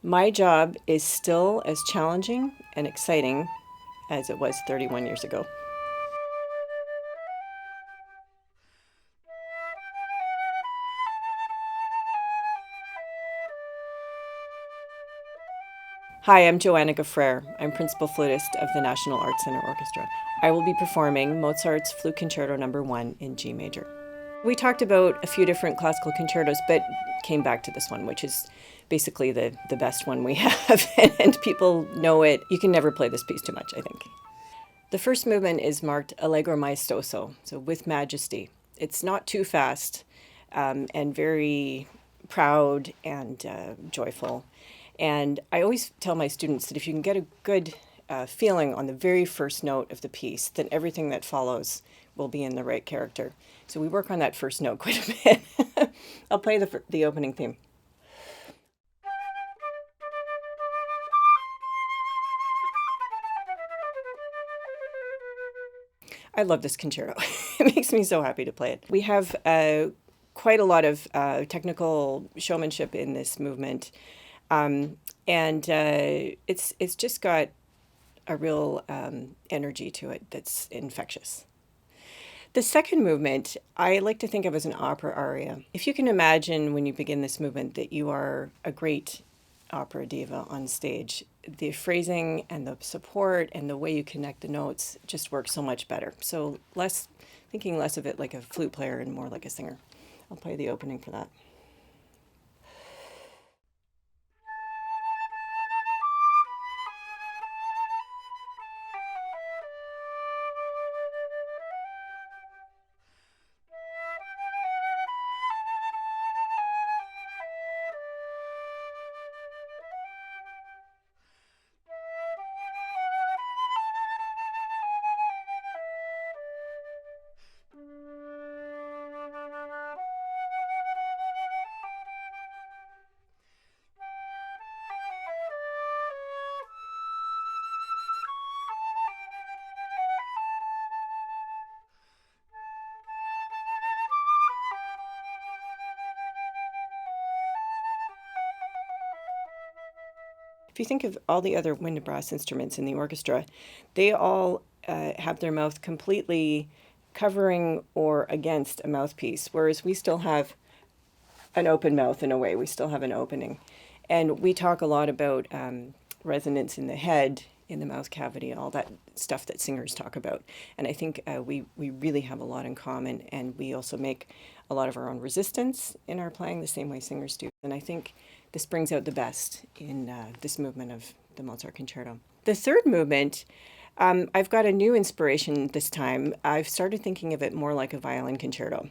My job is still as challenging and exciting as it was 31 years ago. Hi, I'm Joanna Gaffrere. I'm principal flutist of the National Arts Centre Orchestra. I will be performing Mozart's Flute Concerto No. 1 in G major. We talked about a few different classical concertos, but came back to this one, which is basically the best one we have, and people know it. You can never play this piece too much, I think. The first movement is marked Allegro Maestoso, so with majesty. It's not too fast and very proud and joyful. And I always tell my students that if you can get a good feeling on the very first note of the piece, then everything that follows will be in the right character. So we work on that first note quite a bit. I'll play the opening theme. I love this concerto. It makes me so happy to play it. We have quite a lot of technical showmanship in this movement, and it's just got a real energy to it that's infectious. The second movement, I like to think of as an opera aria. If you can imagine when you begin this movement that you are a great opera diva on stage, the phrasing and the support and the way you connect the notes just works so much better. So thinking less of it like a flute player and more like a singer. I'll play the opening for that. If you think of all the other wind and brass instruments in the orchestra, they all have their mouth completely covering or against a mouthpiece, whereas we still have an open mouth in a way. We still have an opening. And we talk a lot about resonance in the head, in the mouth cavity, all that stuff that singers talk about. And I think we really have a lot in common. And we also make a lot of our own resistance in our playing the same way singers do. And I think this brings out the best in this movement of the Mozart Concerto. The third movement, I've got a new inspiration this time. I've started thinking of it more like a violin concerto.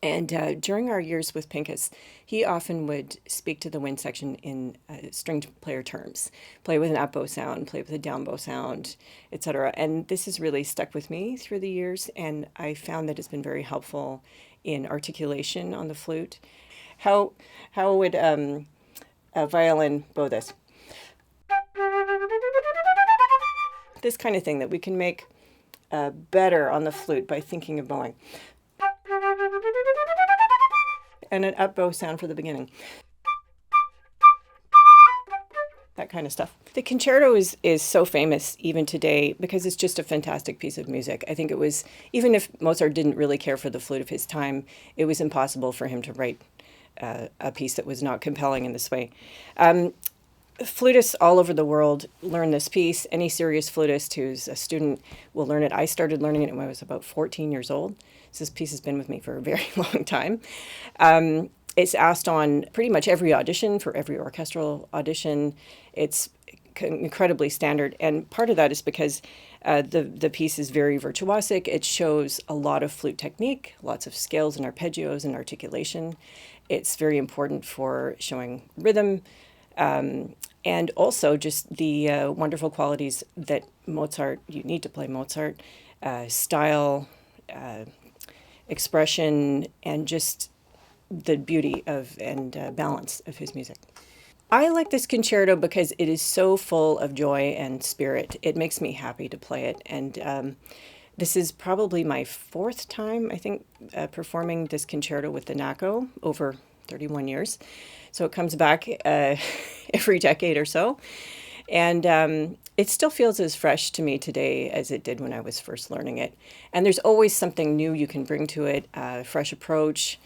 And during our years with Pincus, he often would speak to the wind section in stringed player terms, play with an up bow sound, play with a down bow sound, etc. And this has really stuck with me through the years, and I found that it's been very helpful in articulation on the flute. How would a violin bow this? This kind of thing that we can make better on the flute by thinking of bowing. And an up bow sound for the beginning. That kind of stuff. The concerto is so famous even today because it's just a fantastic piece of music. I think it was, even if Mozart didn't really care for the flute of his time, it was impossible for him to write a piece that was not compelling in this way. Flutists all over the world learn this piece. Any serious flutist who's a student will learn it. I started learning it when I was about 14 years old. So this piece has been with me for a very long time. It's asked on pretty much every audition, for every orchestral audition. It's incredibly standard. And part of that is because the piece is very virtuosic. It shows a lot of flute technique, lots of scales and arpeggios and articulation. It's very important for showing rhythm, and also just the wonderful qualities that you need to play Mozart, style, expression, and just the beauty of and balance of his music. I like this concerto because it is so full of joy and spirit. It makes me happy to play it. And this is probably my fourth time, I think, performing this concerto with the NACO over 31 years. So it comes back every decade or so. And it still feels as fresh to me today as it did when I was first learning it. And there's always something new you can bring to it, a fresh approach,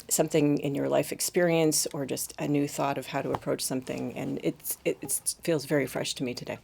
something in your life experience, or just a new thought of how to approach something. And it feels very fresh to me today.